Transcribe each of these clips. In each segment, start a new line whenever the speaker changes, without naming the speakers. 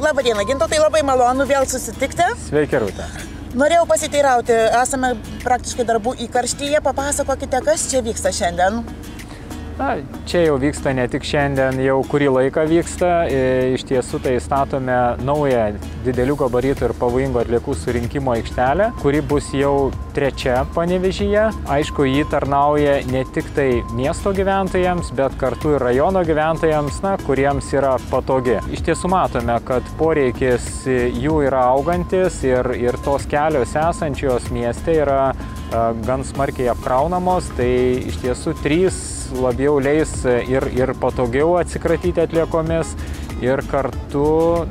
Labadiena, Gintautai, labai malonu vėl susitikti.
Sveiki, Rūta.
Norėjau pasiteirauti, esame praktiškai darbų įkarštyje, papasakokite, kas čia vyksta šiandien.
Na, čia jau vyksta ne tik šiandien, jau kurį laiką vyksta. Iš tiesų tai statome naują didelių gabaritų ir pavojingų atliekų surinkimo aikštelę, kuri bus jau trečia Panevėžyje. Aišku, ji tarnauja ne tik tai miesto gyventojams, bet kartu ir rajono gyventojams, kuriems yra patogi. Iš tiesų matome, kad poreikis jų yra augantis ir tos kelios esančios mieste yra gan smarkiai apkraunamos, tai iš tiesų 3 labiau leis ir patogiau atsikratyti atliekomis ir kartu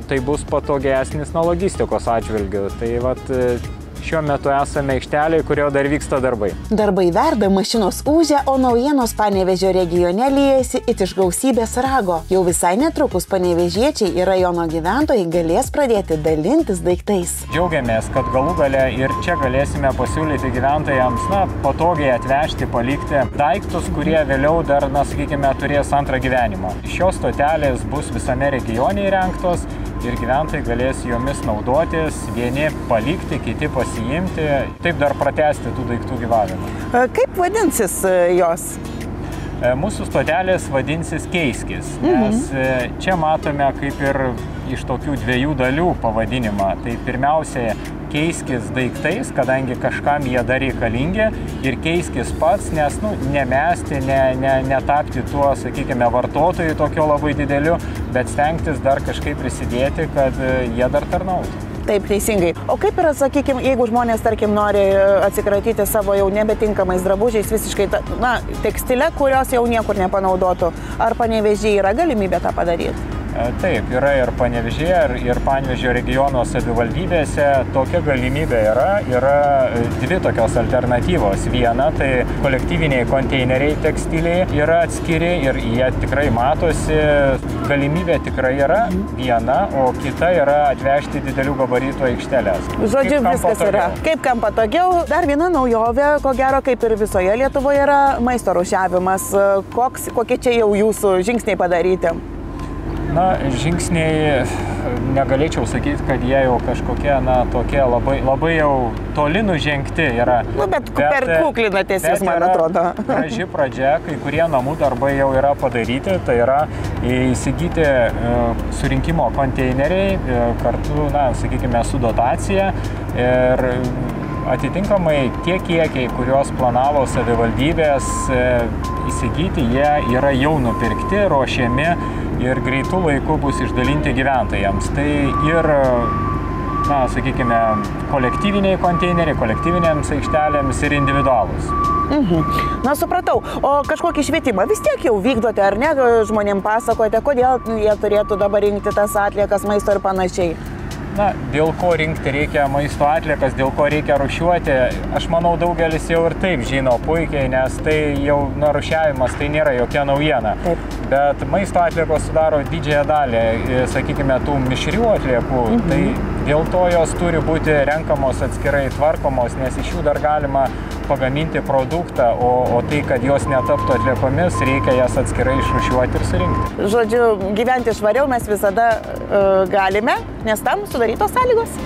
tai bus patogesnis logistikos atžvilgiu. Tai vat šiuo metu esame aikštelėje, kurio dar vyksta darbai.
Darbai verda, mašinos ūžia, o naujienos Panevėžio regione liejasi it iš gausybės rago. Jau visai netrukus panevėžiečiai ir rajono gyventojai galės pradėti dalintis daiktais.
Džiaugiamės, kad galų gale ir čia galėsime pasiūlyti gyventojams patogiai atvežti, palikti daiktus, kurie vėliau dar, sakykime, turės antrą gyvenimą. Šios stotelės bus visame regione įrengtos ir gyventojai galės jomis naudotis, vieni palikti, kiti pasiimti, taip dar pratęsti tų daiktų gyvavimą.
Kaip vadinsis jos?
Mūsų stotelės vadinsis Keiskis, nes čia matome kaip ir iš tokių 2 dalių pavadinimą. Tai pirmiausia, Keiskis daiktais, kadangi kažkam jie dar reikalingi, ir Keiskis pats, nes nemesti, netapti tuo, sakykime, vartotojui tokio labai dideliu, bet stengtis dar kažkaip prisidėti, kad jie dar tarnautų.
Taip, teisingai. O kaip yra, sakykime, jeigu žmonės, tarkim, nori atsikratyti savo jau nebetinkamais drabužiais, visiškai, tekstilę, kurios jau niekur nepanaudotų, ar Panevėžyje yra galimybė tą padaryti?
Taip, yra ir Panevėžyje, ir Panevėžio regiono savivaldybėse tokia galimybė yra. Yra 2 tokios alternatyvos. Viena, tai kolektyviniai konteineriai tekstiliai yra atskiri ir jie tikrai matosi. Galimybė tikrai yra viena, o kita yra atvežti didelių gabaritų aikštelės.
Žodžiu, viskas yra. Kaip kam patogiau. Dar viena naujovė, ko gero, kaip ir visoje Lietuvoje, yra maisto rūšiavimas. Kokie čia jau jūsų žingsniai padaryti?
Žingsniai negalėčiau sakyti, kad jie jau kažkokie, tokie labai jau toli nužengti yra.
Bet per kuklinatės jūs, man atrodo.
Graži pradžia, kai kurie namų darbai jau yra padaryti, tai yra įsigyti surinkimo konteineriai kartu, sakykime, su dotacija ir atitinkamai tie kiekiai, kuriuos planavo savivaldybės įsigyti, jie yra jau nupirkti, ruošiami ir greitų laikų bus išdalinti gyventojams. Tai ir, sakykime, kolektyviniai konteineriai, kolektyvinėms aikštelėms ir individualūs.
Supratau. O kažkokį švietimą vis tiek jau vykdote, ar ne? Žmonėm pasakojate, kodėl jie turėtų dabar rinkti tas atliekas, maisto ir panašiai.
Dėl ko rinkti reikia maisto atliekas, dėl ko reikia rūšiuoti, aš manau, daugelis jau ir taip žino puikiai, nes tai jau rūšiavimas tai nėra jokia naujiena.
Taip.
Bet maisto atliekos sudaro didžiąją dalį, sakykime, tų mišrių atliekų, tai dėl to jos turi būti renkamos atskirai, tvarkomos, nes iš jų dar galima pagaminti produktą, o tai, kad jos netaptų atliekomis, reikia jas atskirai išrūšiuoti ir surinkti.
Žodžiu, gyventi švariau mes visada galime, nes tam sudarytos sąlygos.